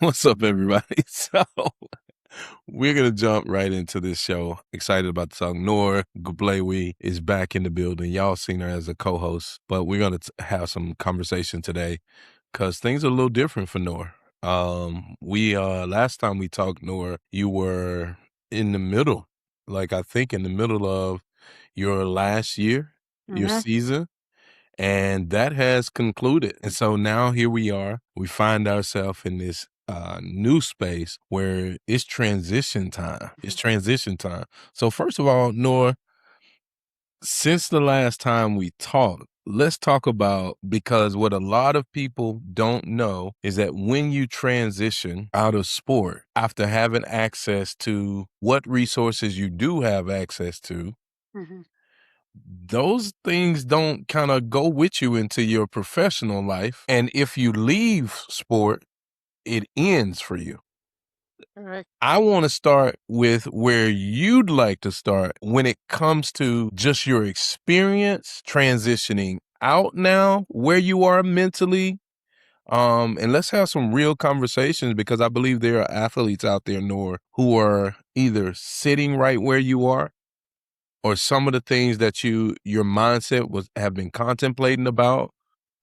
What's up, everybody? So we're gonna jump right into this show. Excited about the song. Nour Gueblaoui is back in the building. Y'all seen her as a co-host, but we're gonna have some conversation today because things are a little different for Nour. We last time we talked, Nour, you were in the middle, like I think in the middle of your last year, your hmm season. And that has concluded. And so now here we are. We find ourselves in this new space where it's transition time. It's transition time. So first of all, Noor, since the last time we talked, let's talk about, because what a lot of people don't know is that when you transition out of sport after having access to what resources you do have access to, hmm those things don't kind of go with you into your professional life. And if you leave sport, it ends for you. Correct. I want to start with where you'd like to start when it comes to just your experience transitioning out now, where you are mentally. And let's have some real conversations because I believe there are athletes out there, Noor, who are either sitting right where you are or some of the things that your mindset was have been contemplating about,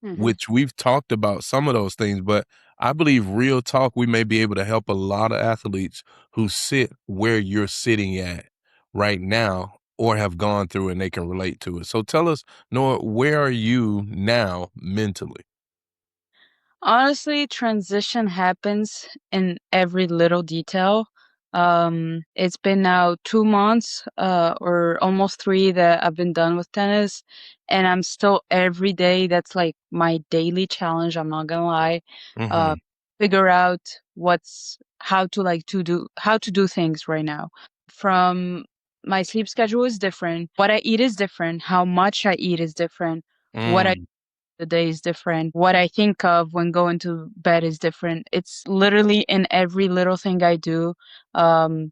hmm which we've talked about some of those things, but I believe real talk, we may be able to help a lot of athletes who sit where you're sitting at right now or have gone through and they can relate to it. So tell us, Noah, where are you now mentally? Honestly, transition happens in every little detail. It's been now 2 months, or almost three that I've been done with tennis, and I'm still every day. That's like my daily challenge. I'm not gonna lie. Uh, Mhm. Figure out what's how to do things right now. From my sleep schedule is different. What I eat is different. How much I eat is different. What I Mm. the day is different. What I think of when going to bed is different. It's literally in every little thing I do. Um,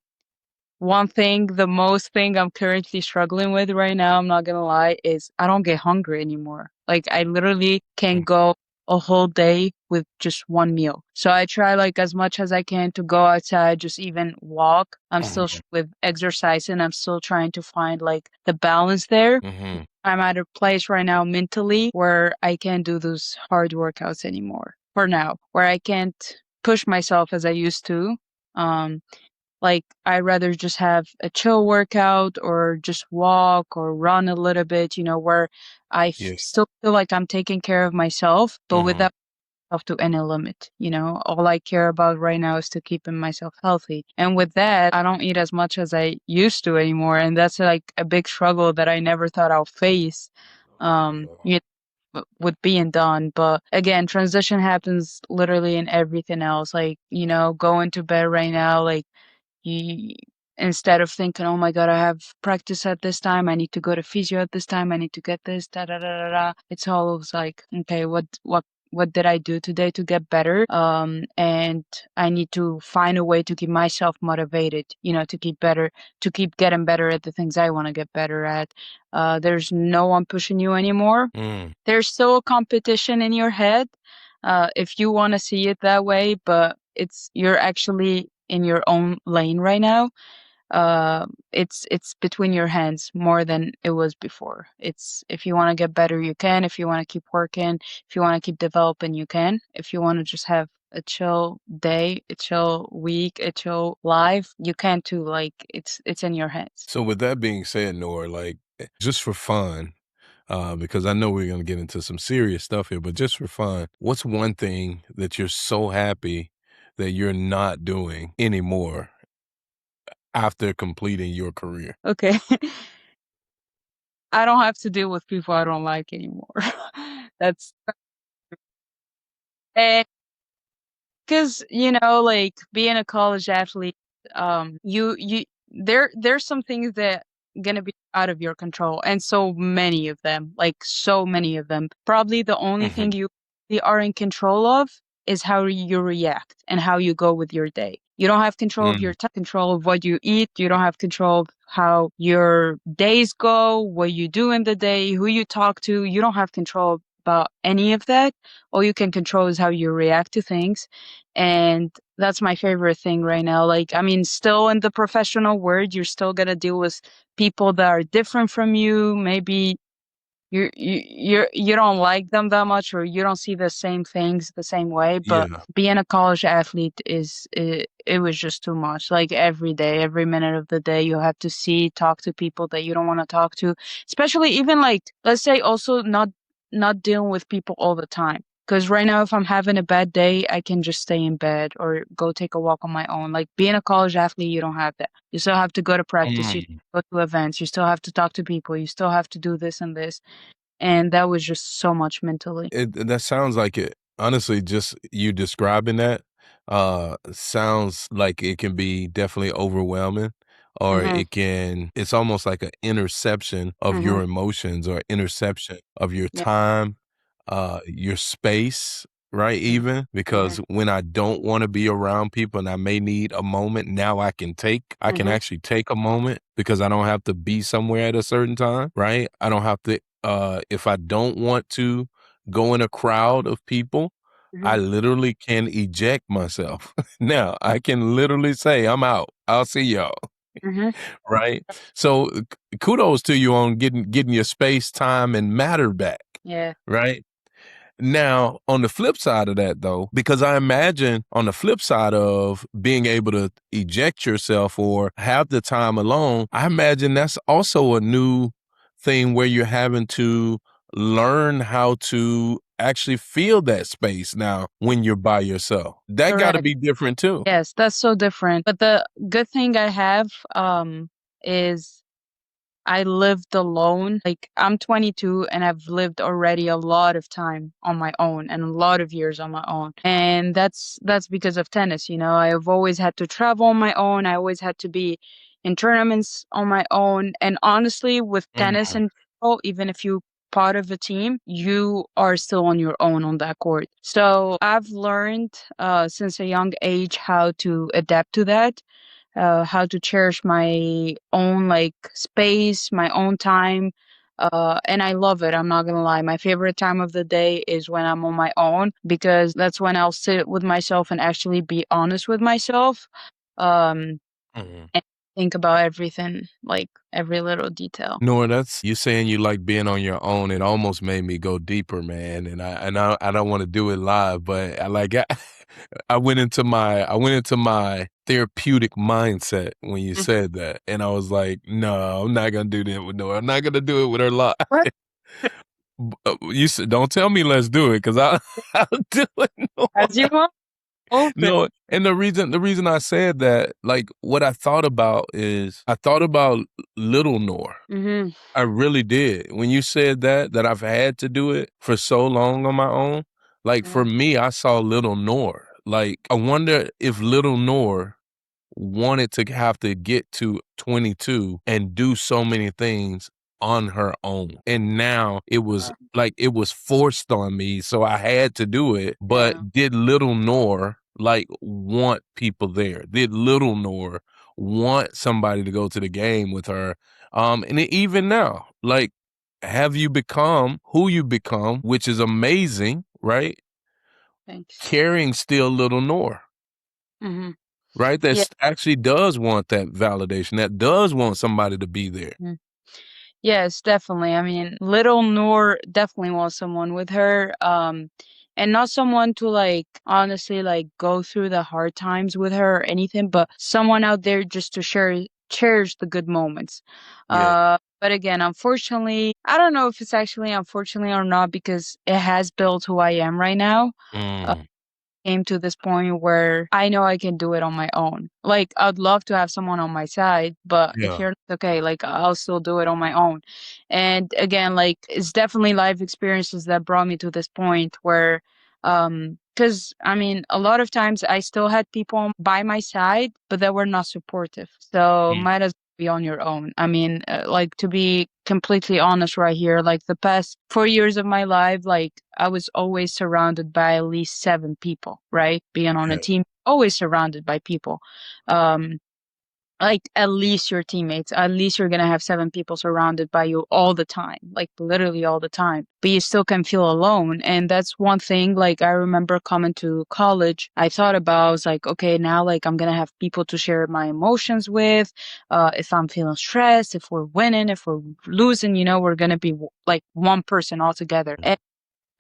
One thing, the most thing I'm currently struggling with right now, I'm not gonna lie, is I don't get hungry anymore. Like I literally can Mm. go a whole day with just one meal. So I try like as much as I can to go outside, just even walk. I'm still Mhm. with exercise and I'm still trying to find like the balance there. Mhm. I'm at a place right now mentally where I can't do those hard workouts anymore. For now, where I can't push myself as I used to. Um, like I'd rather just have a chill workout or just walk or run a little bit, where Yeah. still feel like I'm taking care of myself, but Mhm. without myself to any limit. All I care about right now is to keeping myself healthy. And with that, I don't eat as much as I used to anymore. And that's like a big struggle that I never thought I'll face. You with being done. But again, transition happens literally in everything else. Like, going to bed right now, like you instead of thinking, oh my God, I have practice at this time, I need to go to physio at this time, I need to get this, da da da da da. It's always like, okay, what did I do today to get better? And I need to find a way to keep myself motivated, to keep better, to keep getting better at the things I want to get better at. There's no one pushing you anymore. Mm. There's still a competition in your head, if you want to see it that way, but you're actually in your own lane right now. It's between your hands more than it was before. It's if you want to get better, you can. If you want to keep working, if you want to keep developing, you can. If you want to just have a chill day, a chill week, a chill life, you can too. Like it's in your hands. So with that being said, Noor, like just for fun, because I know we're going to get into some serious stuff here, but just for fun, what's one thing that you're so happy that you're not doing anymore after completing your career? Okay. I don't have to deal with people I don't like anymore. That's and because like being a college athlete, you there's some things that gonna be out of your control, and so many of them, like so many of them. Probably the only thing Mhm. you really are in control of is how you react and how you go with your day. You don't have control of your Mm. time, control of what you eat. You don't have control of how your days go, what you do in the day, who you talk to. You don't have control about any of that. All you can control is how you react to things. And that's my favorite thing right now. Like, I mean, still in the professional world, you're still gonna deal with people that are different from you. Maybe you don't like them that much, or you don't see the same things the same way. But Yeah. being a college athlete is it was just too much. Like every day, every minute of the day, you have to talk to people that you don't want to talk to, especially even like, let's say, also not dealing with people all the time. Because right now, if I'm having a bad day, I can just stay in bed or go take a walk on my own. Like being a college athlete, you don't have that. You still have to go to practice. You Mm. go to events. You still have to talk to people. You still have to do this and this. And that was just so much mentally. That sounds like it. Honestly, just you describing that sounds like it can be definitely overwhelming, or Mhm, it's almost like an interception of mhm, your emotions or interception of your yeah, time, your space, right? mhm, Even mhm, because when I don't want to be around people and I may need a moment, now I can mhm, actually take a moment because I don't have to be somewhere at a certain time, right? I don't have to if I don't want to go in a crowd of people, I mhm, literally can eject myself. Now, I can literally say, "I'm out. I'll see y'all." mhm, Right? So, kudos to you on getting your space, time, and matter back, yeah, right? Now, on the flip side of that, though, because I imagine on the flip side of being able to eject yourself or have the time alone, I imagine that's also a new thing where you're having to learn how to actually feel that space now when you're by yourself. That got to correct. be different too. Yes, that's so different. But the good thing I have, is I lived alone. Like I'm 22 and I've lived already a lot of time on my own and a lot of years on my own. And that's because of tennis, you know. I've always had to travel on my own. I always had to be in tournaments on my own. And honestly, with tennis Mhm. and football, even if you part of a team, you are still on your own on that court. So I've learned since a young age how to adapt to that, how to cherish my own like space, my own time. And I love it. I'm not gonna lie. My favorite time of the day is when I'm on my own because that's when I'll sit with myself and actually be honest with myself. Um, Mhm. and think about everything, like every little detail. Noor, that's you saying you like being on your own. It almost made me go deeper, man. I don't want to do it live, but I went into my therapeutic mindset when you Mm. said that, and I was like, no, I'm not gonna do that with Noor. I'm not gonna do it with her live. What? You said, don't tell me let's do it because I'll do it. Noor. As you want, open. No, and the reason I said that, like, what I thought about is I thought about little Noor. Mm-hmm. I really did. When you said that I've had to do it for so long on my own, like for Yeah. me, I saw little Noor. Like, I wonder if little Noor wanted to have to get to 22 and do so many things on her own. And now it was like it was forced on me, so I had to do it. Yeah. But did little Noor like want people there? Did little Noor want somebody to go to the game with her? And even now, like, have you become who you become, which is amazing, right? Thanks. Carrying still little Noor. Mm-hmm. Right? That Yeah. actually does want that validation, that does want somebody to be there. Yes, definitely. I mean, little Noor definitely wants someone with her. And not someone to like honestly like go through the hard times with her or anything, but someone out there just to cherish the good moments. Yeah. But again, unfortunately, I don't know if it's actually unfortunately or not because it has built who I am right now. Mm, Came to this point where I know I can do it on my own. Like, I'd love to have someone on my side, but if yeah, you're not okay, like, I'll still do it on my own. And again, like, it's definitely life experiences that brought me to this point where, because I mean, a lot of times I still had people by my side, but they were not supportive. So, mm, might as well be on your own. I mean, like, to be completely honest right here, like, the past 4 years of my life, like, I was always surrounded by at least 7 people, right? Being on a yeah, team, always surrounded by people. Um, like at least your teammates, at least you're gonna have seven people surrounded by you all the time, like literally all the time, but you still can feel alone. And that's one thing, like I remember coming to college, I thought about, I was like, okay, now like I'm gonna have people to share my emotions with. If I'm feeling stressed, if we're winning, if we're losing, we're gonna be like one person all together.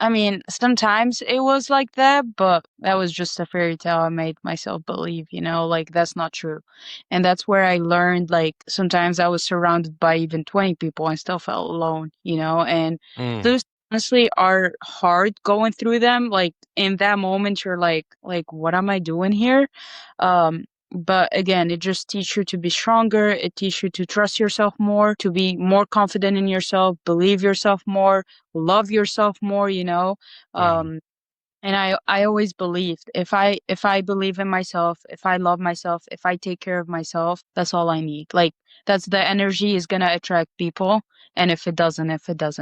I mean, sometimes it was like that, but that was just a fairy tale I made myself believe, like that's not true. And that's where I learned, like, sometimes I was surrounded by even 20 people and still felt alone, and Mm, those honestly are hard going through them. Like in that moment you're like what am I doing here? But again, it just teaches you to be stronger. It teaches you to trust yourself more, to be more confident in yourself, believe yourself more, love yourself more, wow. um and I always believed, if I believe in myself, if I love myself, if I take care of myself, that's all I need. Like that's the energy is going to attract people, and if it doesn't,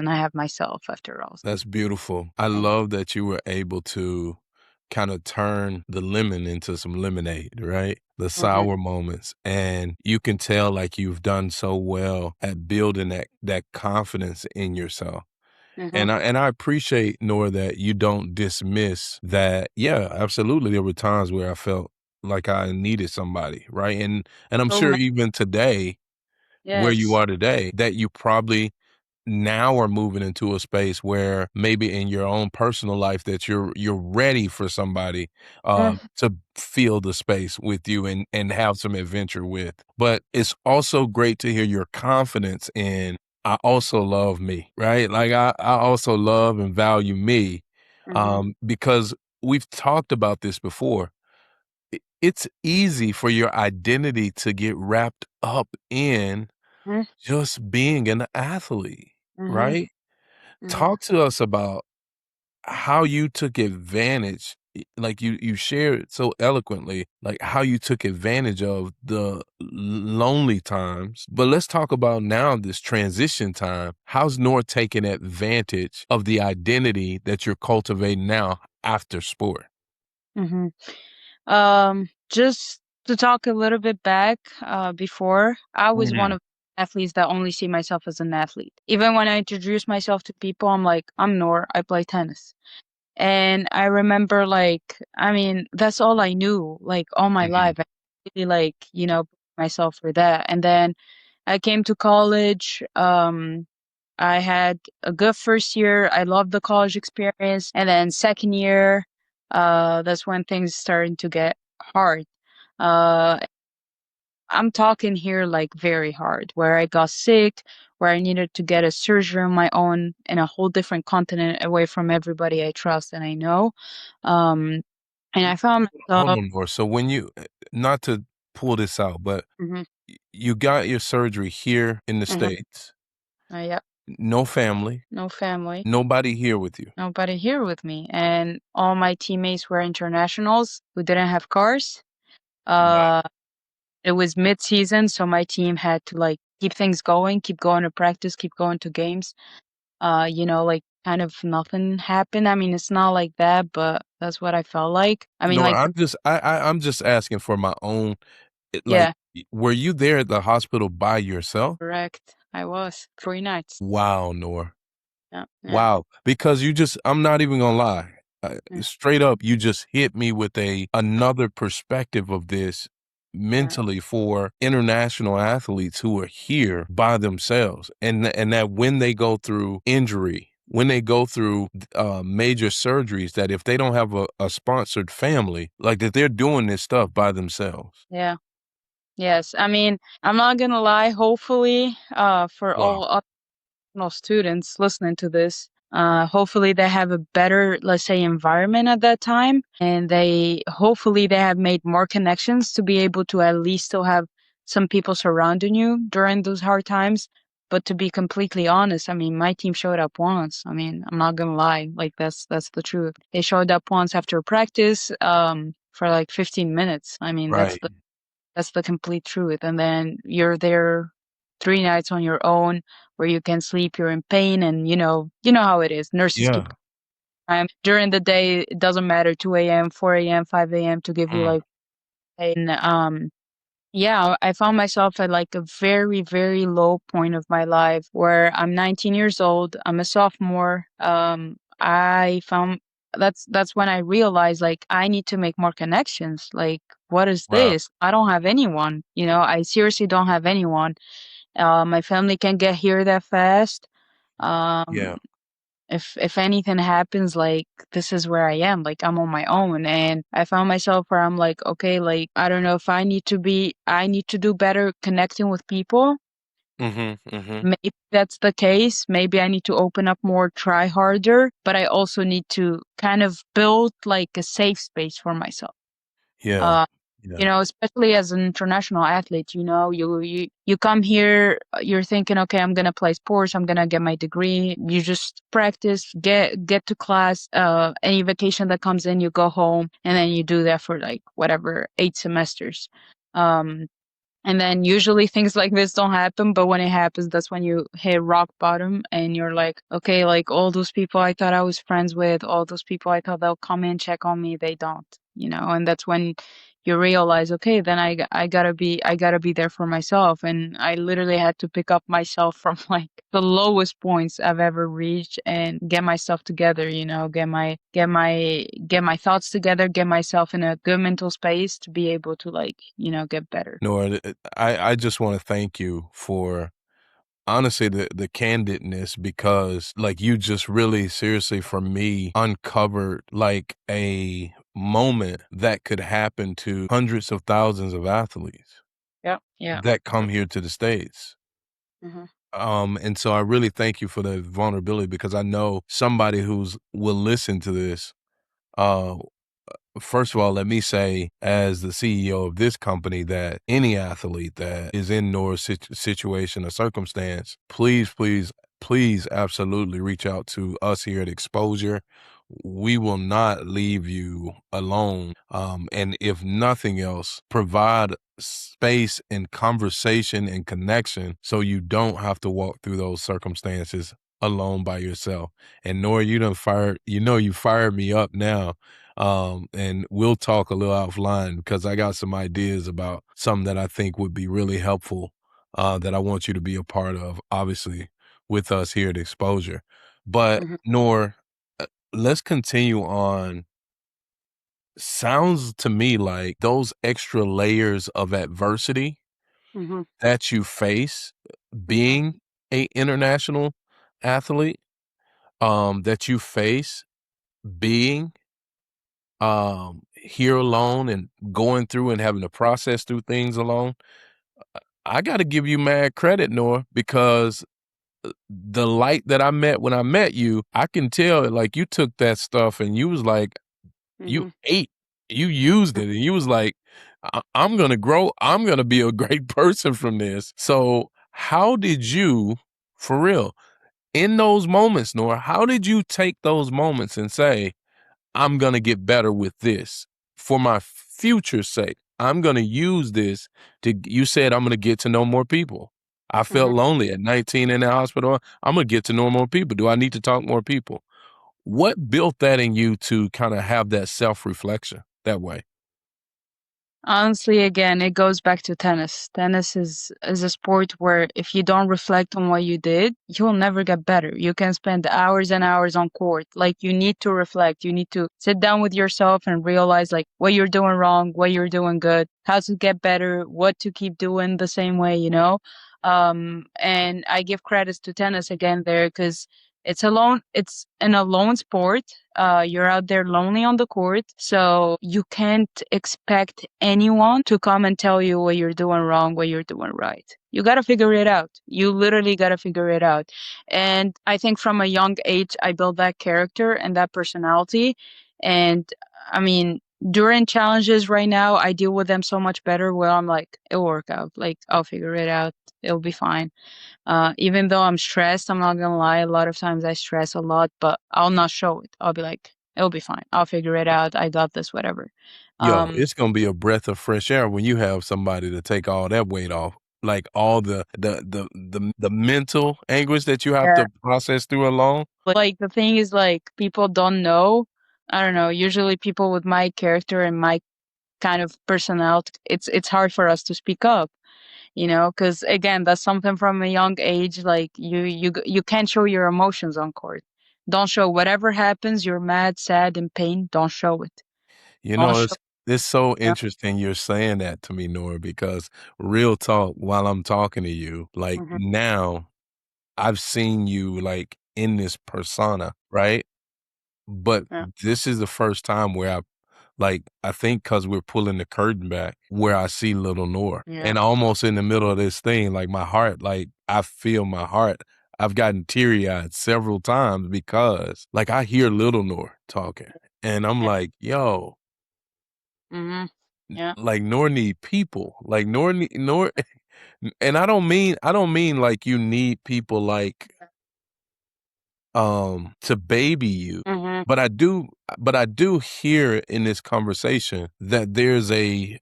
I have myself after all. That's beautiful. I Yeah. love that you were able to kinda turn the lemon into some lemonade, right? The Mhm. sour moments, and you can tell, like, you've done so well at building that confidence in yourself. Mhm. And I appreciate, Nora, that you don't dismiss that. Yeah, absolutely, there were times where I felt like I needed somebody, right? And I'm So sure much. even today, where you Yes. are today, that you probably now are moving into a space where maybe in your own personal life that you're ready for somebody Mm. to fill the space with you and have some adventure with. But it's also great to hear your confidence in I also love me, right? Like I also love and value me. Mhm. Because we've talked about this before. It's easy for your identity to get wrapped up in Mhm. just being an athlete, Mhm. right? Mhm. Talk to us about how you took advantage, like you shared so eloquently, like how you took advantage of the lonely times. But let's talk about now this transition time. How's Noor taking advantage of the identity that you're cultivating now after sport? Mhm. Just to talk a little bit back, before, I was one Mm, of the athletes that only see myself as an athlete. Even when I introduce myself to people, I'm like, I'm Noor, I play tennis. And I remember, like, I mean, that's all I knew, like, all my mhm. life. I really, like, put myself for that. And then I came to college. I had a good first year. I loved the college experience. And then second year, that's when things started to get hard. Uh, I'm talking here like very hard, where I got sick, where I needed to get a surgery on my own in a whole different continent away from everybody I trust and I know. Um, and I found Hold myself. on, Noor. So when you, not to pull this out, but Mhm. you got your surgery here in the Mhm. States, Yeah, no family, no family, nobody here with you. nobody here with me, and all my teammates were internationals who didn't have cars. Wow. Uh, it was mid-season, so my team had to like keep things going, keep going to practice, keep going to games. Like kind of nothing happened. I mean, it's not like that, but that's what I felt like. I mean, No, like, I'm just asking for my own like, yeah, were you there at the hospital by yourself? correct. I was 3 nights. Wow, Noor. Yeah, yeah, Wow, because I'm not even gonna lie. yeah, Straight up, you just hit me with another perspective of this yeah, mentally for international athletes who are here by themselves, and that when they go through injury, when they go through major surgeries, that if they don't have a sponsored family, like that they're doing this stuff by themselves. yeah. Yes. I mean, I'm not gonna lie. Hopefully, for Wow. all students listening to this, hopefully they have a better, let's say, environment at that time, and hopefully they have made more connections to be able to at least still have some people surrounding you during those hard times. But to be completely honest, I mean, my team showed up once. I mean, I'm not gonna lie, like that's the truth. They showed up once after practice, for like 15 minutes. I mean, Right. that's the complete truth. And then you're there 3 nights on your own where you can sleep, you're in pain, and you know how it is. Nurses keep Yeah. time. During the day, it doesn't matter, 2 a.m., 4 a.m., 5 a.m. to give you Mm. like pain. Yeah, I found myself at like a very, very low point of my life where I'm 19 years old. I'm a sophomore. I found that's when I realized like I need to make more connections. Like, what is Wow. this? I don't have anyone. I seriously don't have anyone. My family can't get here that fast. Um, Yeah. if anything happens, like this is where I am, like I'm on my own. And I found myself where I'm like, okay, like I don't know if I need to do better connecting with people. Mhm, mhm. Maybe that's the case. Maybe I need to open up more, try harder, but I also need to kind of build like a safe space for myself. Yeah. Uh, Yeah. Especially as an international athlete, you come here, you're thinking, okay, I'm gonna play sports, I'm gonna get my degree. You just practice, get to class. Any vacation that comes in, you go home, and then you do that for like whatever 8 semesters. Um, and then usually things like this don't happen, but when it happens, that's when you hit rock bottom and you're like, okay, like all those people I thought I was friends with, all those people I thought they'll come in, check on me, they don't. And that's when you realize, okay, then I gotta be there for myself. And I literally had to pick up myself from like the lowest points I've ever reached and get myself together, get my thoughts together, get myself in a good mental space to be able to like, get better. Nor I just wanna thank you for honestly the candidness because like you just really seriously for me uncovered like a moment that could happen to hundreds of thousands of athletes Yeah, yeah. that come here to the States. Mhm, And so I really thank you for the vulnerability because I know somebody who's will listen to this. Uh, First of all, let me say, as the CEO of this company, that any athlete that is in Nour's situation or circumstance, please, please, please, absolutely reach out to us here at Exposure. We will not leave you alone. And if nothing else, provide space and conversation and connection so you don't have to walk through those circumstances alone by yourself. And Nour, you fired me up now, and we'll talk a little offline because I got some ideas about something that I think would be really helpful, that I want you to be a part of, obviously, with us here at Exposure. But mhm, Nor, let's continue on. Sounds to me like those extra layers of adversity mhm, that you face mhm, being a international athlete, that you face being here alone and going through and having to process through things alone, I gotta give you mad credit, Noah, because the light that I met when I met you, I can tell like you took that stuff and you was like, you mhm. ate, you used it, and you was like, I'm gonna grow, I'm gonna be a great person from this. So how did you, for real, in those moments, Noah, how did you take those moments and say, I'm gonna get better with this for my future's sake. I'm gonna use this to you said I'm gonna get to know more people. I felt Mhm. lonely at 19 in the hospital. I'm gonna get to know more people. Do I need to talk more people? What built that in you to kind of have that self-reflection that way? Honestly, again, it goes back to tennis. Tennis is a sport where if you don't reflect on what you did, you'll never get better. You can spend hours and hours on court. Like you need to reflect. You need to sit down with yourself and realize like what you're doing wrong, what you're doing good, how to get better, what to keep doing the same way. And I give credits to tennis again there because it's an alone sport. You're out there lonely on the court, so you can't expect anyone to come and tell you what you're doing wrong, what you're doing right. You got to figure it out. You literally got to figure it out. And I think from a young age, I built that character and that personality. And I mean, during challenges right now, I deal with them so much better where I'm like, it'll work out. Like, I'll figure it out. It'll be fine. Even though I'm stressed, I'm not gonna lie, a lot of times I stress a lot, but I'll not show it. I'll be like, it'll be fine. I'll figure it out. I got this, whatever. Yo, Um, it's gonna be a breath of fresh air when you have somebody to take all that weight off. Like all the mental anguish that you have yeah. to process through alone. Like the thing is like people don't know. I don't know. Usually people with my character and my kind of personality, it's hard for us to speak up, because again, that's something from a young age. Like you can't show your emotions on court. Don't show whatever happens. You're mad, sad, in pain. Don't show it. You Don't know, show. it's so Yeah. interesting you're saying that to me, Noor, because real talk, while I'm talking to you, like Hmm. now I've seen you like in this persona, right? But Yeah. this is the first time where I think because 'cause we're pulling the curtain back where I see little Noor. Yeah. And almost in the middle of this thing, like my heart, like I feel my heart. I've gotten teary-eyed several times because like I hear little Noor talking and I'm Yeah. like, yo, Hmm. Yeah. like Noor need people. Like Noor and I don't mean like you need people like to baby you. Hmm. But I do hear in this conversation that there's a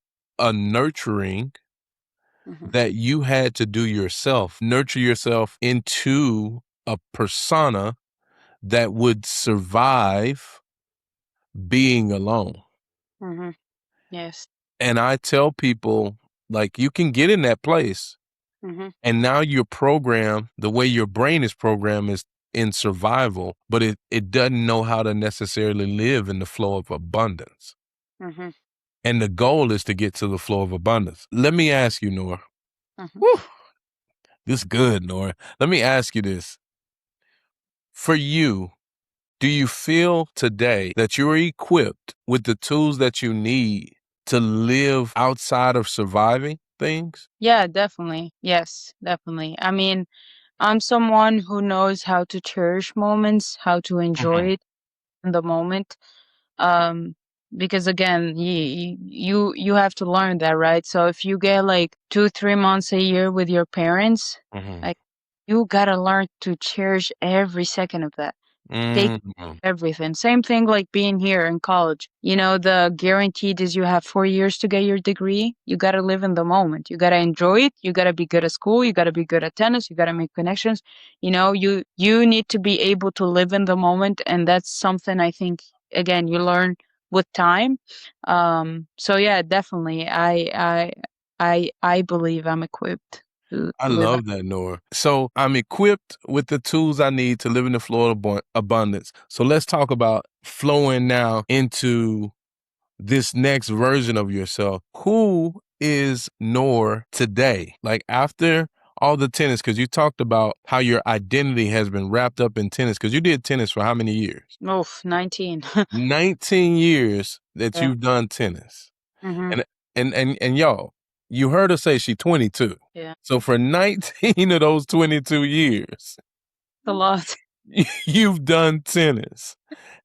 nurturing Hmm. that you had to do yourself, nurture yourself into a persona that would survive being alone. Hmm. Yes. And I tell people, like, you can get in that place, Hmm. and now you're programmed, the way your brain is programmed is in survival, but it doesn't know how to necessarily live in the flow of abundance. Hmm. And the goal is to get to the flow of abundance. Let me ask you, Noor. Hmm. Whew, this good, Noor. Let me ask you this. For you, do you feel today that you're equipped with the tools that you need to live outside of surviving things? Yeah, definitely. Yes, definitely. I mean, I'm someone who knows how to cherish moments, how to enjoy Mhm, it in the moment. Um, because again, you have to learn that, right? So if you get like 2, 3 months a year with your parents, mhm, like you gotta learn to cherish every second of that. Take mhm, everything. Same thing like being here in college. The guaranteed is you have 4 years to get your degree. You got to live in the moment. You got to enjoy it. You got to be good at school. You got to be good at tennis. You got to make connections. You need to be able to live in the moment, and that's something I think again you learn with time. So yeah, definitely. I believe I'm equipped I to live. love that, Noor. So I'm equipped with the tools I need to live in the flow of abundance. So let's talk about flowing now into this next version of yourself. Who is Noor today? Like after all the tennis, because you talked about how your identity has been wrapped up in tennis, because you did tennis for how many years? Oh, 19. 19 years that Yeah. you've done tennis. Hmm. And and y'all, you heard her say she 22. Yeah. So for 19 of those 22 years, A lot. you've done tennis.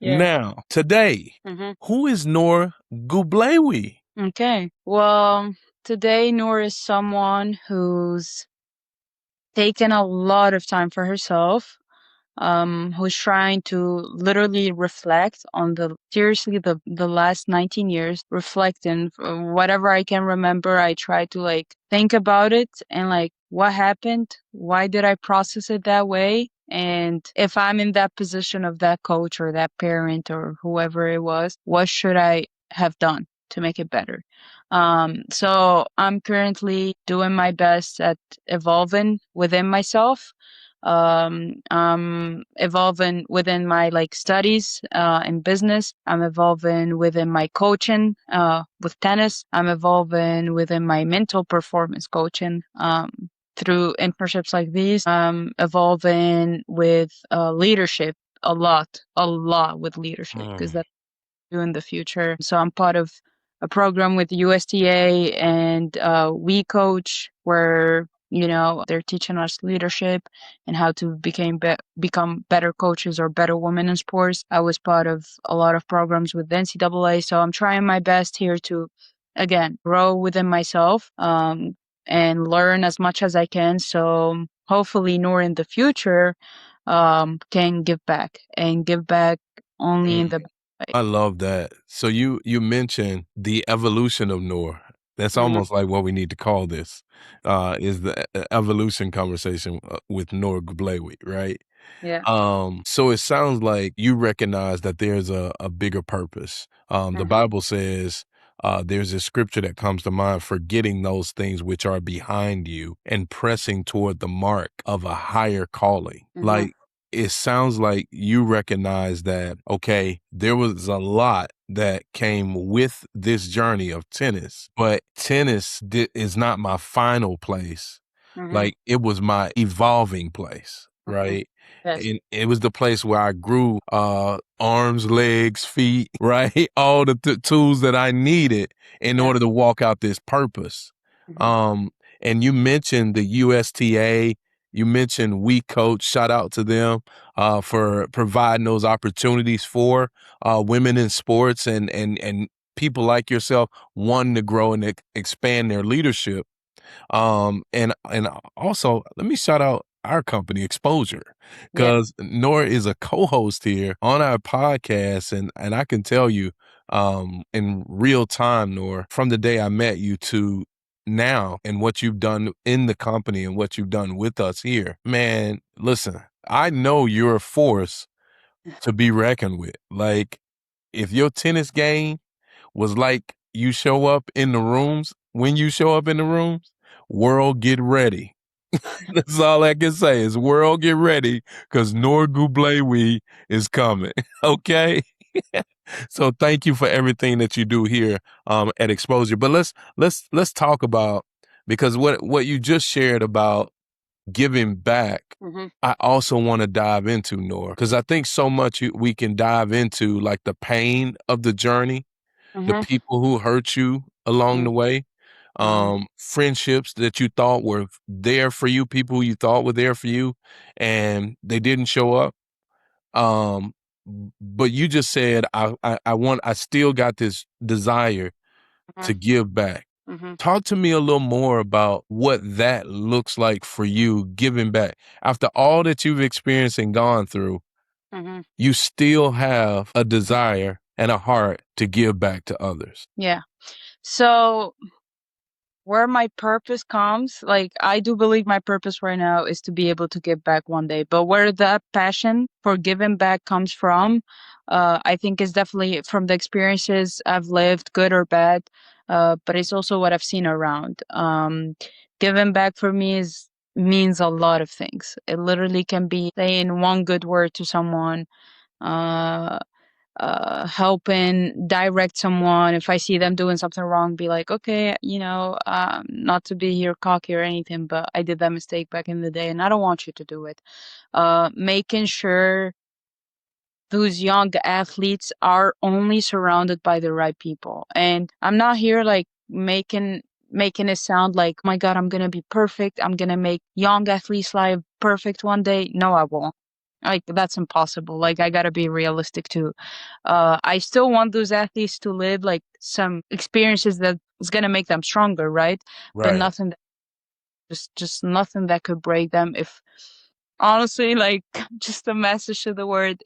Yeah. Now, today, Hmm. who is Nour Gueblaoui? Okay. Well, today Noor is someone who's taken a lot of time for herself, who's trying to literally reflect on the last 19 years, reflecting whatever I can remember. I try to like think about it and like what happened, why did I process it that way, and if I'm in that position of that coach or that parent or whoever it was, what should I have done to make it better. So I'm currently doing my best at evolving within myself. I'm evolving within my like studies in business. I'm evolving within my coaching with tennis. I'm evolving within my mental performance coaching through internships like these. I'm evolving with leadership a lot with leadership because Mm, that's do in the future. So I'm part of a program with USTA and We Coach, where they're teaching us leadership and how to become better coaches or better women in sports. I was part of a lot of programs with the NCAA, so I'm trying my best here to again grow within myself and learn as much as I can. So hopefully, Noor in the future can give back and give back only in mm. the way. I love that. So you mentioned the evolution of Noor. That's Mhm. almost like what we need to call this, is the evolution conversation with Noor Gueblaoui, right? Yeah. So it sounds like you recognize that there's a bigger purpose. The Mhm. Bible says there's a scripture that comes to mind, forgetting those things which are behind you and pressing toward the mark of a higher calling. Mhm. Like, it sounds like you recognize that, okay, there was a lot that came with this journey of tennis, but is not my final place. Mhm. Like, it was my evolving place, Mhm. right? Yes. And it was the place where I grew arms, legs, feet, right? All the tools that I needed in Yeah. order to walk out this purpose. Mhm. Um, and you mentioned the USTA, you mentioned We Coach, shout out to them for providing those opportunities for women in sports and people like yourself wanting to grow and expand their leadership. And also let me shout out our company, Exposure, Yeah. because Noor is a co-host here on our podcast, and I can tell you, in real time, Noor, from the day I met you to now, and what you've done in the company and what you've done with us here, man. Listen, I know you're a force to be reckoned with. Like, if your tennis game was like you show up in the rooms, when you show up in the rooms, world get ready. That's all I can say is world get ready because Nour Gueblaoui is coming. Okay. So thank you for everything that you do here at Exposure. But let's talk about, because what you just shared about giving back, Mhm. I also want to dive into, Nour, because I think so much we can dive into, like the pain of the journey, the Mhm. people who hurt you along Mhm. the way, Mhm. friendships that you thought were there for you, people you thought were there for you, and they didn't show up. Um, but you just said, I still got this desire Mhm. to give back. Mhm. Talk to me a little more about what that looks like for you, giving back. After all that you've experienced and gone through, Mhm. you still have a desire and a heart to give back to others. Yeah. So where my purpose comes, like I do believe my purpose right now is to be able to give back one day. But where that passion for giving back comes from, I think is definitely from the experiences I've lived, good or bad. But it's also what I've seen around. Giving back for me is means a lot of things. It literally can be saying one good word to someone, uh helping direct someone if I see them doing something wrong, be like, okay, not to be here cocky or anything, but I did that mistake back in the day and I don't want you to do it. Making sure those young athletes are only surrounded by the right people. And I'm not here like making it sound like, oh my God, I'm gonna be perfect. I'm gonna make young athletes life perfect one day. No, I won't. Like that's impossible. Like I gotta be realistic too. I still want those athletes to live like some experiences that is gonna make them stronger, right? But Right. nothing just nothing that could break them. If honestly, like just a message to the world,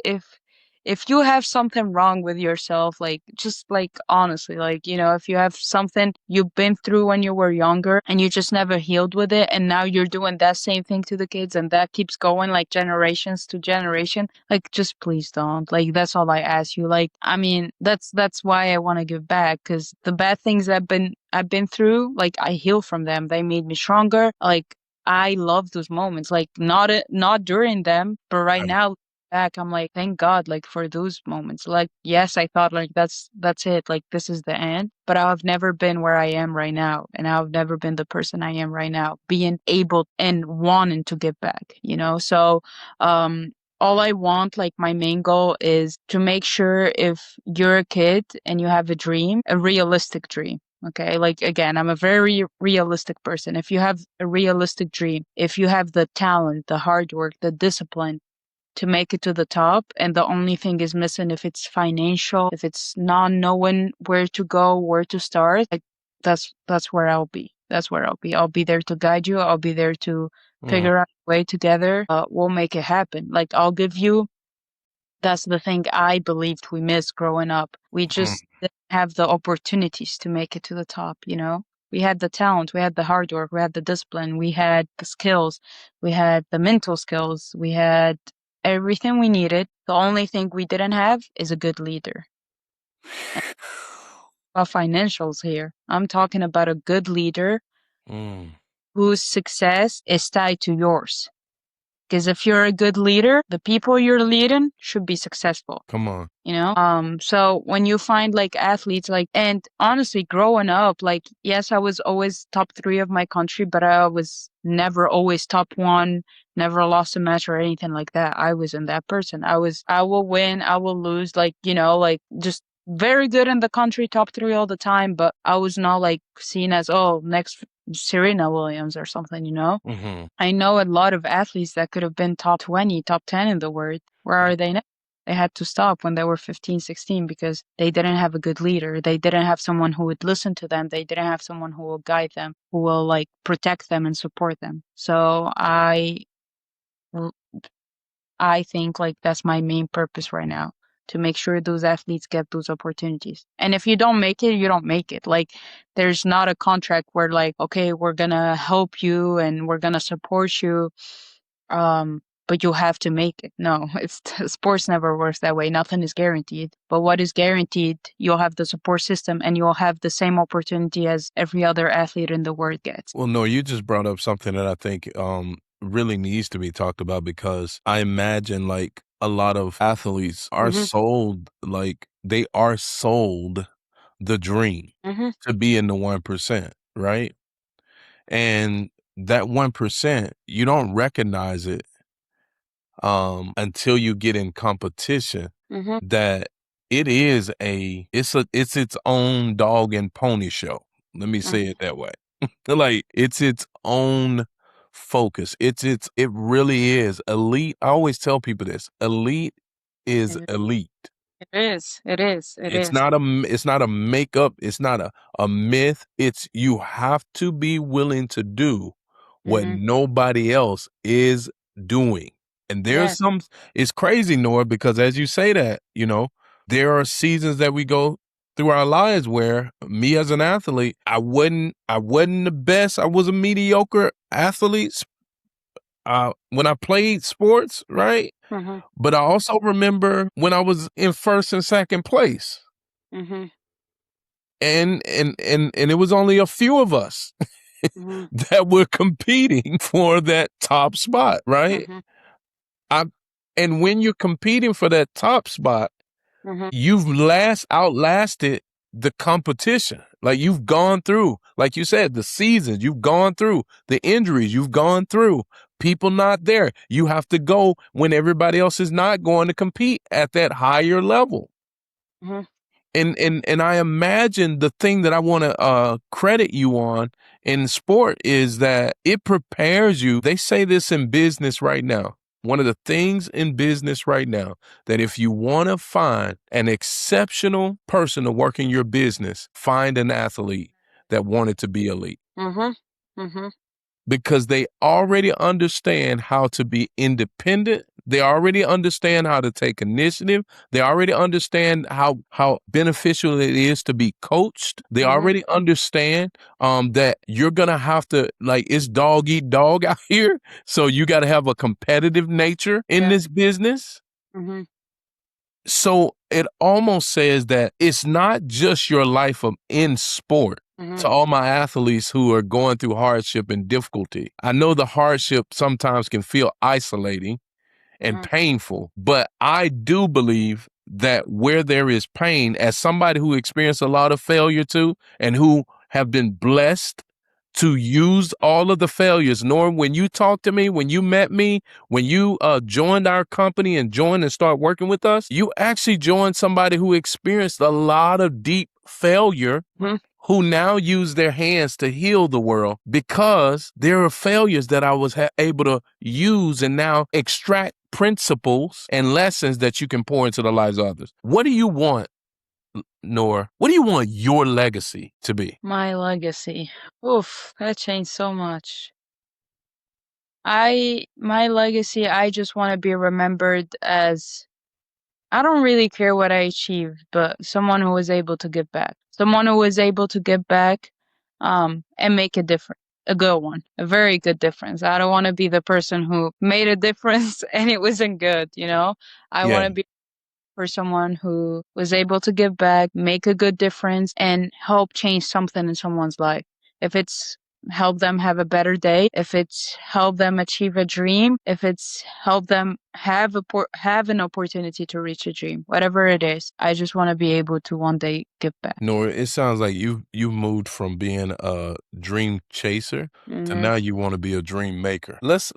if you have something wrong with yourself, like just like honestly, like if you have something you've been through when you were younger and you just never healed with it, and now you're doing that same thing to the kids, and that keeps going like generations to generation, like just please don't. Like that's all I ask you. Like I mean, that's why I want to give back, because the bad things I've been through, like I healed from them. They made me stronger. Like I love those moments. Like not during them, but right Right. now back, I'm like, thank God, like for those moments. Like, yes, I thought like that's it. Like this is the end. But I've never been where I am right now, and I've never been the person I am right now, being able and wanting to give back. So um all I want, like my main goal is to make sure if you're a kid and you have a dream, a realistic dream. Okay, like again, I'm a very realistic person. If you have a realistic dream, if you have the talent, the hard work, the discipline to make it to the top, and the only thing is missing, if it's financial, if it's not knowing where to go, where to start, like that's where I'll be. That's where I'll be. I'll be there to guide you. I'll be there to Mm, figure out a way together. We'll make it happen. Like I'll give you that's the thing I believed we missed growing up. We mm, just didn't have the opportunities to make it to the top. We had the talent, we had the hard work, we had the discipline, we had the skills, we had the mental skills, we had everything we needed. The only thing we didn't have is a good leader. about financials here. I'm talking about a good leader Mm, whose success is tied to yours. Because if you're a good leader, the people you're leading should be successful. come on. So when you find like athletes like, and honestly growing up, like, yes, I was always top 3 of my country, but I was never always top 1, never lost a match or anything like that. I wasn't that person. I will win, I will lose, like, like just very good in the country, top 3 all the time, but I was not like seen as, oh, next Serena Williams or something. Hmm. I know a lot of athletes that could have been top 20, top 10 in the world. Where are they now? They had to stop when they were 15, 16 because they didn't have a good leader. They didn't have someone who would listen to them. They didn't have someone who will guide them, who will like protect them and support them. So I think like that's my main purpose right now, to make sure those athletes get those opportunities. And if you don't make it, you don't make it. Like there's not a contract where like, okay, we're gonna help you and we're gonna support you. But you have to make it. No, it's sports never works that way. Nothing is guaranteed. But what is guaranteed, you'll have the support system and you'll have the same opportunity as every other athlete in the world gets. Well, no, you just brought up something that I think really needs to be talked about because I imagine like a lot of athletes are Mhm. sold, like they are sold the dream Mhm. to be in the 1%, right? And that 1%, you don't recognize it until you get in competition Mhm. that it's its own dog and pony show. Let me say Mhm. it that way. Like it's its own focus. It really is elite. I always tell people this. Elite is It elite. it is. It is. It It's is. not it's not a makeup, it's not a myth. It's you have to be willing to do what Mhm. nobody else is doing. And there's Yes. some it's crazy, Noor, because as you say that, there are seasons that we go through our lives where me as an athlete, I wasn't the best. I was a mediocre athlete when I played sports, right? Mhm. But I also remember when I was in first and second place Mhm. and it was only a few of us Mhm. that were competing for that top spot, right? Mhm. I and when you're competing for that top spot, Mhm. you've outlasted the competition. Like you've gone through, like you said, the seasons, you've gone through the injuries, you've gone through people not there. You have to go when everybody else is not going to compete at that higher level. Mhm. And I imagine the thing that I want to credit you on in sport is that it prepares you. They say this in business right now. One of the things in business right now that if you want to find an exceptional person to work in your business, find an athlete that wanted to be elite Mhm. Mhm. because they already understand how to be independent. They already understand how to take initiative. They already understand how beneficial it is to be coached. They Mhm. already understand that you're gonna have to like it's dog eat dog out here. So you got to have a competitive nature in Yeah. this business. Mhm. So it almost says that it's not just your life in sport. To Mhm. all my athletes who are going through hardship and difficulty, I know the hardship sometimes can feel isolating and Mhm. painful, but I do believe that where there is pain, as somebody who experienced a lot of failure too, and who have been blessed to use all of the failures. Norm, when you talked to me, when you met me, when you joined our company and joined and start working with us, you actually joined somebody who experienced a lot of deep failure Mhm. who now use their hands to heal the world because there are failures that I was able to use and now extract principles and lessons that you can pour into the lives of others. What do you want, Noor? What do you want your legacy to be? My legacy. Oof, that changed so much. My legacy, I just want to be remembered as, I don't really care what I achieved, but someone who was able to give back. Someone who was able to give back, and make a difference. A good one. A very good difference. I don't want to be the person who made a difference and it wasn't good. I Yeah. want to be for someone who was able to give back, make a good difference, and help change something in someone's life. If it's help them have a better day, if it's help them achieve a dream, if it's help them have an opportunity to reach a dream, whatever it is, I just want to be able to one day give back. Noor, it sounds like you moved from being a dream chaser to Mhm. now you want to be a dream maker. Let's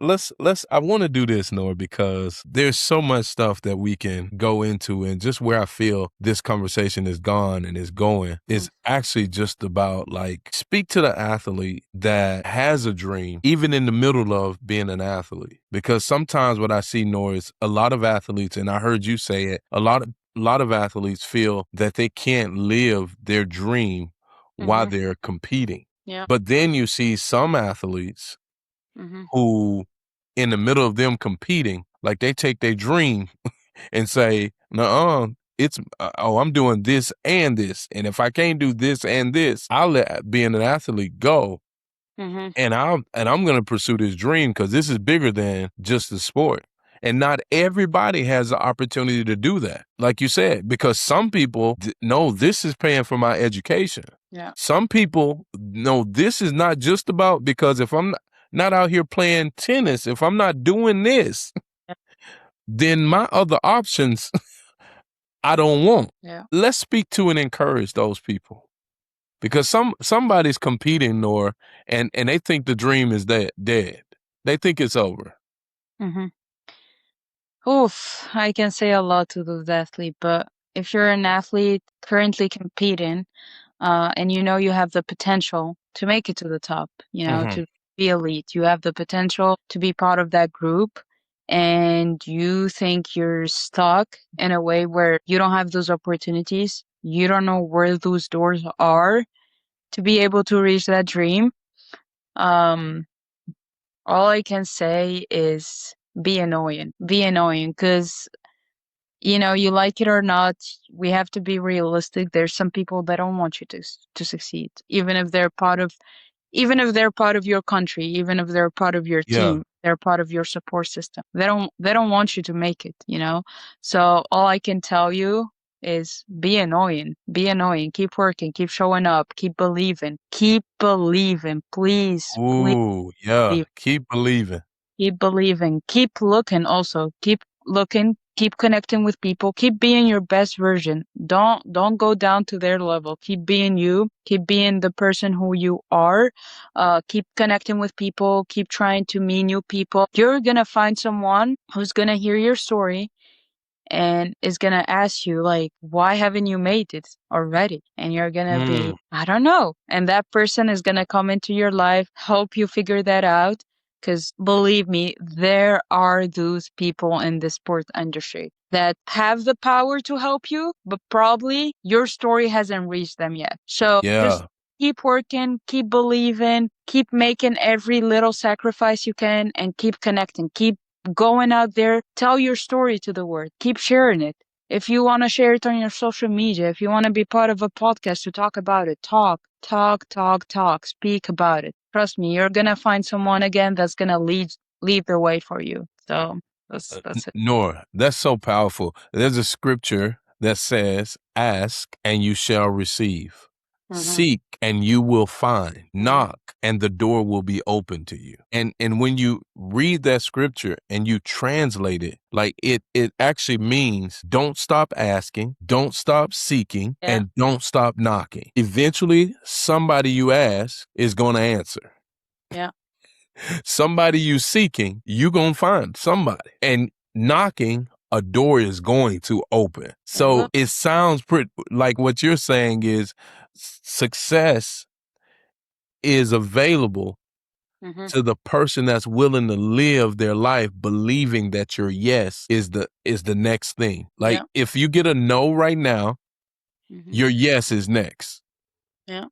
I want to do this, Noor, because there's so much stuff that we can go into, and just where I feel this conversation is gone and is going is actually just about, like, speak to the athlete that has a dream even in the middle of being an athlete. Because sometimes what I see, Noor, is a lot of athletes, and I heard you say it, a lot of athletes feel that they can't live their dream while Mhm. they're competing. Yeah. But then you see some athletes Mhm. who, in the middle of them competing, like, they take their dream and say, "Nuh-uh, oh, I'm doing this and this, and if I can't do this and this, I'll let being an athlete go, Mhm. and I'm gonna pursue this dream because this is bigger than just the sport." And not everybody has the opportunity to do that, like you said, because some people know this is paying for my education. Yeah. Some people know this is not just about, because if I'm not out here playing tennis, if I'm not doing this, Yeah. then my other options I don't want. Yeah. Let's speak to and encourage those people, because somebody's competing, or and they think the dream is dead. They think it's over. Mhm. Oof, I can say a lot to those athletes, but if you're an athlete currently competing, and you know you have the potential to make it to the top, Mhm. to be elite, you have the potential to be part of that group, and you think you're stuck in a way where you don't have those opportunities, you don't know where those doors are to be able to reach that dream. Um, all I can say is be annoying, because you like it or not, we have to be realistic. There's some people that don't want you to succeed, even if they're part of your country, even if they're part of your Yeah. team, they're part of your support system. They don't want you to make it. So all I can tell you is be annoying, keep working, keep showing up, keep believing, please, please Ooh, yeah. believe. Keep believing. Keep believing. Keep looking also. Keep looking. Keep connecting with people. Keep being your best version. Don't go down to their level. Keep being you. Keep being the person who you are. Keep connecting with people. Keep trying to meet new people. You're gonna find someone who's gonna hear your story and is gonna ask you, like, why haven't you made it already? And you're gonna Mm, be, I don't know. And that person is gonna come into your life, help you figure that out. Because believe me, there are those people in the sports industry that have the power to help you, but probably your story hasn't reached them yet. So just yeah. keep working, keep believing, keep making every little sacrifice you can, and keep connecting. Keep going out there, tell your story to the world, keep sharing it. If you want to share it on your social media, if you want to be part of a podcast to talk about it, talk, speak about it. Trust me, you're gonna find someone again that's gonna lead the way for you. So that's it. Noor, that's so powerful. There's a scripture that says, "Ask and you shall receive. Mm-hmm. Seek and you will find. Mm-hmm. Knock and the door will be open to you." And when you read that scripture and you translate it, like, it actually means, don't stop asking, don't stop seeking, Yeah, and don't stop knocking. Eventually, somebody you ask is going to answer. yeah, Somebody you seeking, you gonna find somebody. And knocking, a door is going to open. it So will. it sounds pretty like what you're saying is success is available Mm-hmm. to the person that's willing to live their life believing that your yes is the next thing. Like, Yeah. if you get a no right now, Mm-hmm. your yes is next. Yeah.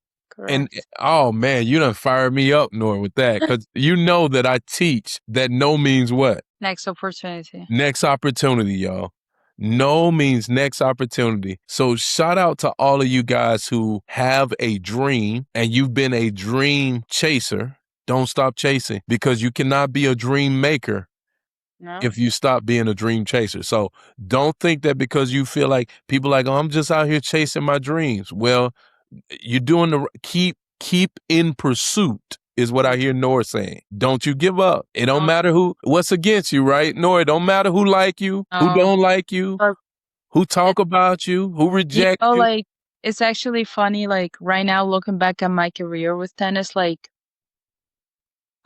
And Correct. oh man, you done fired me up, Noor, with that, because you know that I teach that no means what? Next opportunity. Next opportunity, y'all. No means next opportunity. So shout out to all of you guys who have a dream and you've been a dream chaser. Don't stop chasing, because you cannot be a dream maker No. if you stop being a dream chaser. So don't think that because you feel like people like, oh, I'm just out here chasing my dreams. Well, you're doing keep in pursuit is what I hear Noor saying. Don't you give up. It don't No. matter what's against you, right? Noor, it don't matter who like you, who No. don't like you, But who talk about you, who reject you. like it's actually funny. Like right now, looking back at my career with tennis, like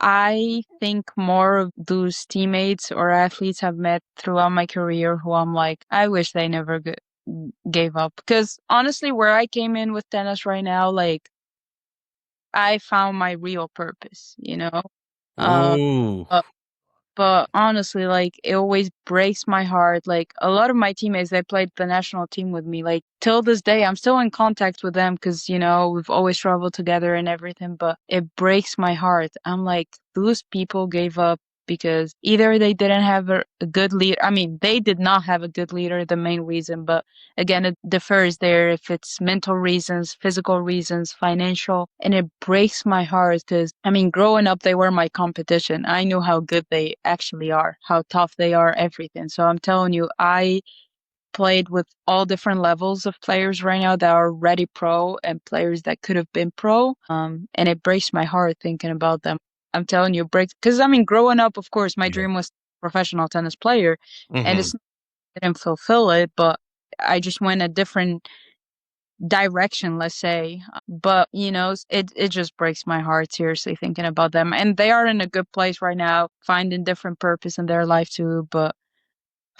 I think more of those teammates or athletes I've met throughout my career who I'm like, I wish they never gave up. Because honestly, where I came in with tennis right now, like I found my real purpose, you know? Uh, Ooh. but honestly, like, it always breaks my heart. Like, a lot of my teammates, they played the national team with me. Like, till this day, I'm still in contact with them because, we've always traveled together and everything, but it breaks my heart. I'm like, those people gave up because either they didn't have a good leader. I mean, they did not have a good leader, the main reason, but again, it differs there if it's mental reasons, physical reasons, financial, and it breaks my heart because, I mean, growing up, they were my competition. I knew how good they actually are, how tough they are, everything. So I'm telling you, I played with all different levels of players right now that are already pro and players that could have been pro. And it breaks my heart thinking about them. I'm telling you, breaks because I mean, growing up, of course, my Yeah. dream was professional tennis player, and Hmm. it's didn't fulfill it, but I just went a different direction, let's say. But it just breaks my heart seriously thinking about them, and they are in a good place right now, finding different purpose in their life too. But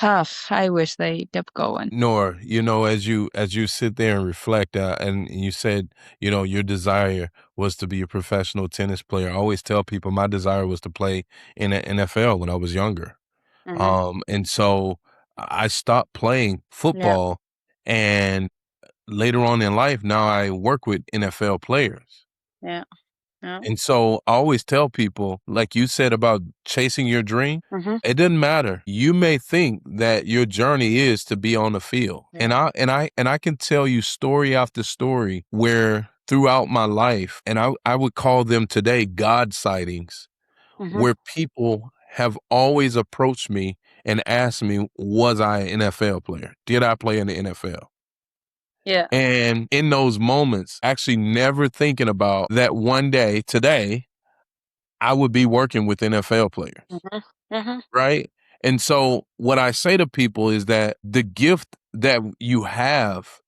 I wish they kept going. Nor, as you sit there and reflect, and you said, your desire was to be a professional tennis player. I always tell people my desire was to play in the NFL when I was younger. Hmm. And so I stopped playing Yeah, football, and later on in life, now I work with NFL players. yeah, yeah. And so I always tell people, like you said about chasing your dream, Hmm. it doesn't matter. You may think that your journey is to be on the field. Yeah. And I can tell you story after story where throughout my life, and I would call them today God sightings, Hmm. where people have always approached me and asked me, was I an NFL player? Did I play in the NFL? Yeah. And in those moments, actually never thinking about that one day, today, I would be working with NFL players, Hmm. Hmm. right? And so what I say to people is that the gift that you have,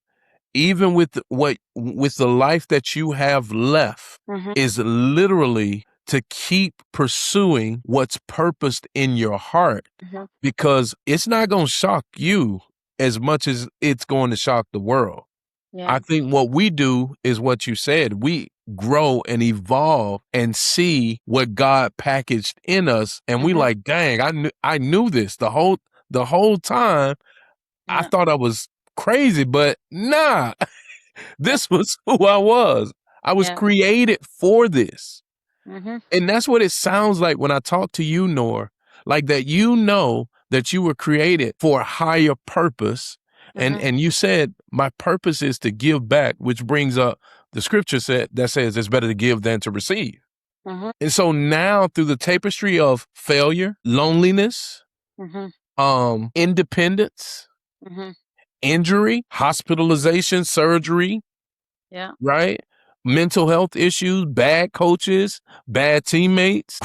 even with the life that you have left, Hmm. is literally to keep pursuing what's purposed in your heart, Hmm. because it's not going to shock you as much as it's going to shock the world. Yeah. I think what we do is what you said. We grow and evolve and see what God packaged in us, and we Hmm. like, dang, I knew this the whole time. I Yeah. thought I was crazy, but nah, Yeah. this was who I was. I was Yeah. created for this. Hmm. And that's what it sounds like when I talk to you, Noor, like that that you were created for a higher purpose. And Hmm. and you said, my purpose is to give back, which brings up the scripture that says it's better to give than to receive. Hmm. And so now through the tapestry of failure, loneliness, Hmm. independence, Hmm. injury, hospitalization, surgery, Yeah. right? Mental health issues, bad coaches, bad teammates,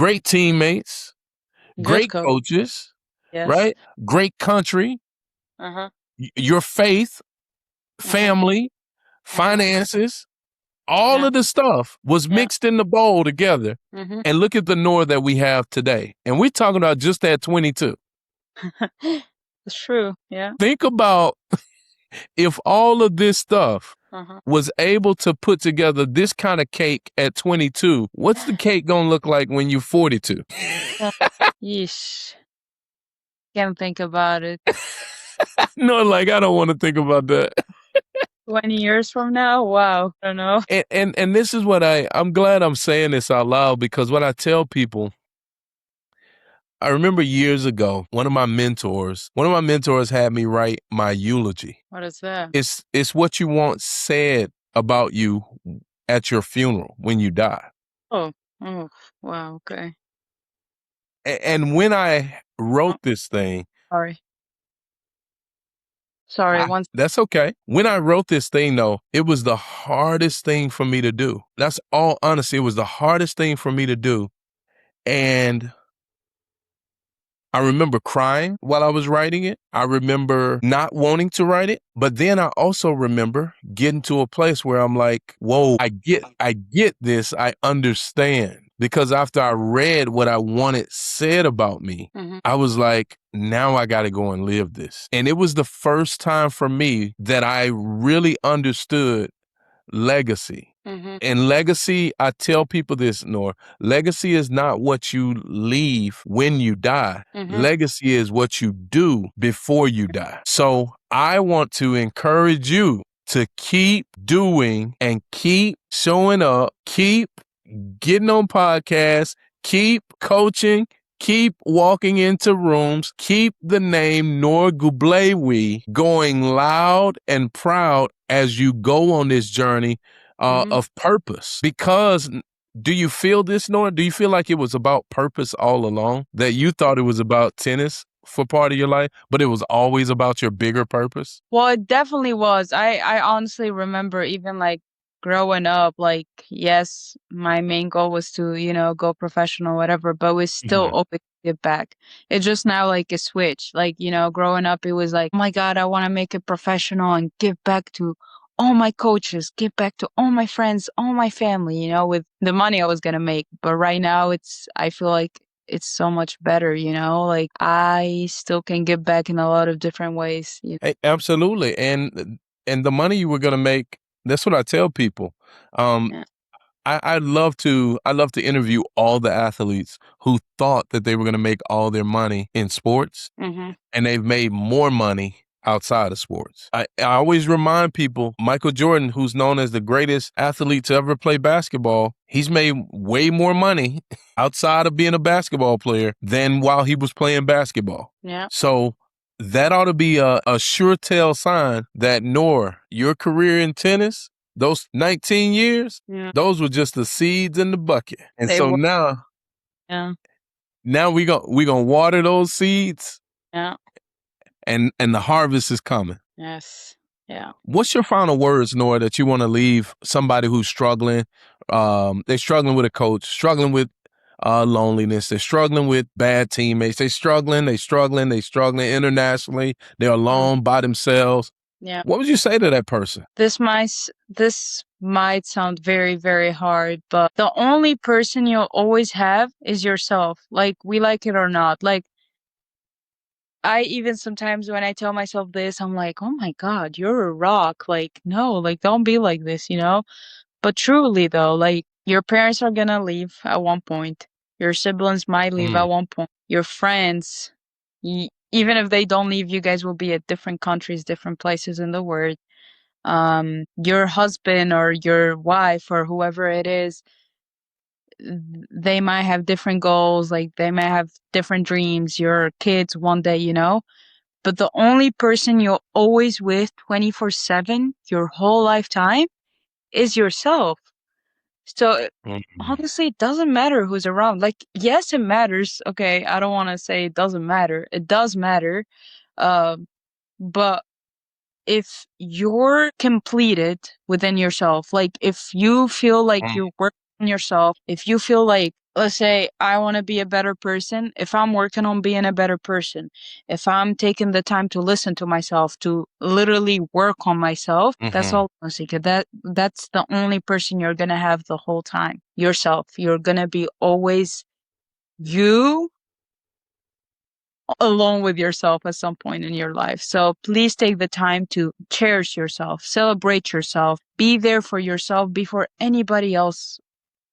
Good great coach. coaches, Yes. right? Great country, Uh-huh. your faith, Uh-huh. family, Uh-huh. finances, all Yeah. of the stuff was Yeah. mixed in the bowl together. Hmm. And look at the Noor that we have today. And we're talking about just at 22. It's true. Yeah. Think about if all of this stuff Uh-huh. was able to put together this kind of cake at 22, what's the cake going to look like when you're 42? Yeah. Yeesh. Can't think about it. No, like I don't want to think about that. 20 years from now? Wow. I don't know. And this is what I'm glad I'm saying this out loud, because what I tell people, I remember years ago, one of my mentors had me write my eulogy. What is that? It's what you want said about you at your funeral when you die. Oh. Oh. Wow. Okay. And when I Oh, wrote this thing, sorry. Sorry, once. that's okay. When I wrote this thing, though, it was the hardest thing for me to do. That's all honesty. It was the hardest thing for me to do. And I remember crying while I was writing it. I remember not wanting to write it, but then I also remember getting to a place where I'm like, "Whoa, I get this. I understand." Because after I read what I wanted said about me, Mhm, I was like, "Now I got to go and live this." And it was the first time for me that I really understood legacy. mhm, And legacy, I tell people this, Noor, legacy is not what you leave when you die. mhm, Legacy is what you do before you die. So I want to encourage you to keep doing and keep showing up, keep getting on podcasts, keep coaching, keep walking into rooms, keep the name Nour Gueblaoui going loud and proud as you go on this journey mhm. of purpose. Because do you feel this, Nour? Do you feel like it was about purpose all along? That you thought it was about tennis for part of your life, but it was always about your bigger purpose? Well, it definitely was. I honestly remember even like growing up, like, yes, my main goal was to, go professional, whatever, but was still Mhm. open to give back. It's just now like a switch. Like, growing up, it was like, oh my God, I want to make it professional and give back to all my coaches, give back to all my friends, all my family, with the money I was gonna make. But right now I feel like it's so much better, like I still can give back in a lot of different ways. Absolutely. And the money you were gonna make, that's what I tell people. Um, Yeah. I love to interview all the athletes who thought that they were gonna make all their money in sports, Mhm. and they've made more money outside of sports. I always remind people, Michael Jordan, who's known as the greatest athlete to ever play basketball, he's made way more money outside of being a basketball player than while he was playing basketball. Yeah. So that ought to be a sure tell sign that Noor, your career in tennis, those 19 years, Yeah. those were just the seeds in the bucket. And They so were. Yeah. now we gonna water those seeds, Yeah. and the harvest is coming. Yes. Yeah. What's your final words, Noah, that you want to leave somebody who's struggling? They're struggling with a coach, struggling with loneliness. They're struggling with bad teammates. They struggling internationally. They're Mm. alone by themselves. Yeah. What would you say to that person? This might sound very, very hard, but the only person you'll always have is yourself. Like we like it or not. Like I even sometimes when I tell myself this, I'm like, "Oh my God, you're a rock." Like, no, like don't be like this. But truly though, like your parents are gonna leave at one point. Your siblings might leave Mm, at one point. Your friends, even if they don't leave, you guys will be at different countries, different places in the world. Your husband or your wife or whoever it is, they might have different goals, like they might have different dreams. Your kids one day. But the only person you're always with 24/7 your whole lifetime is yourself. So mm, honestly, it doesn't matter who's around. Like, yes, it matters. Okay, I don't want to say it doesn't matter. It does matter. Um, but if you're completed within yourself, like if you feel like mm, you're working on yourself, if you feel like, let's say, I want to be a better person, if I'm working on being a better person, if I'm taking the time to listen to myself, to literally work on myself, that's mhm. all, Masika. That's the only person you're gonna have the whole time. Yourself. You're gonna be always you alone with yourself at some point in your life. So please take the time to cherish yourself, celebrate yourself, be there for yourself before anybody else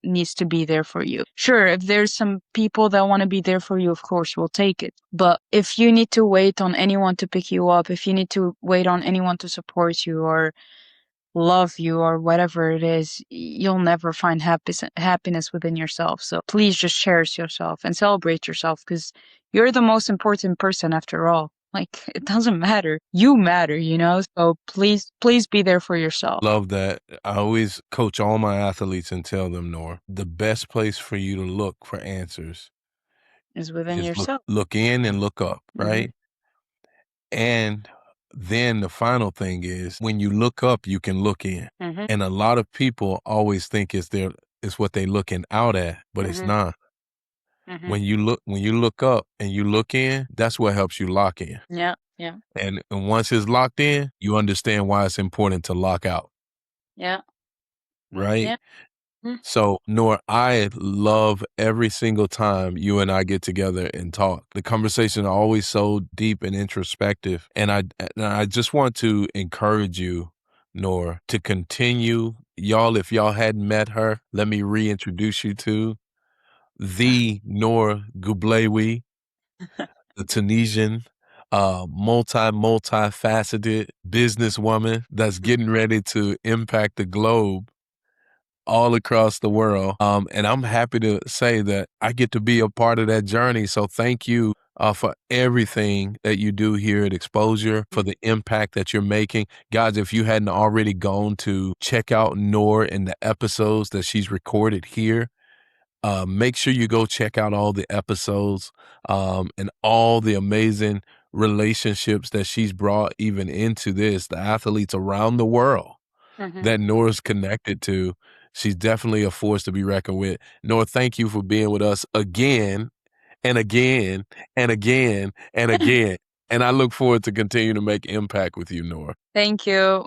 needs to be there for you. Sure, if there's some people that want to be there for you, of course, we'll take it. But if you need to wait on anyone to pick you up, if you need to wait on anyone to support you or love you or whatever it is, you'll never find happiness within yourself. So please just cherish yourself and celebrate yourself because you're the most important person after all. Like it doesn't matter. You matter. So please be there for yourself. Love that. I always coach all my athletes and tell them, Noor, the best place for you to look for answers Is within Is yourself. look in and look up, Mhm. right? And then the final thing is when you look up, you can look in. Mhm. And a lot of people always think it's what they looking out at, but it's Mhm. not. Mhm. When you look up and you look in, that's what helps you lock in. Yeah. Yeah. And once it's locked in, you understand why it's important to lock out, Yeah. right? Yeah. Mm. So, Noor, I love every single time you and I get together and talk. The conversation are always so deep and introspective. And I just want to encourage you, Noor, to continue. Y'all, if y'all hadn't met her, let me reintroduce you to the Noor Gueblaoui, the Tunisian, multifaceted businesswoman that's getting ready to impact the globe all across the world. And I'm happy to say that I get to be a part of that journey. So thank you for everything that you do here at Exposure, for the impact that you're making. Guys, if you hadn't already gone to check out Noor and the episodes that she's recorded here, make sure you go check out all the episodes and all the amazing relationships that she's brought even into this, the athletes around the world Mhm. that Nora's connected to. She's definitely a force to be reckoned with. Nora, thank you for being with us again and again and again and again. And I look forward to continue to make impact with you, Nora. Thank you.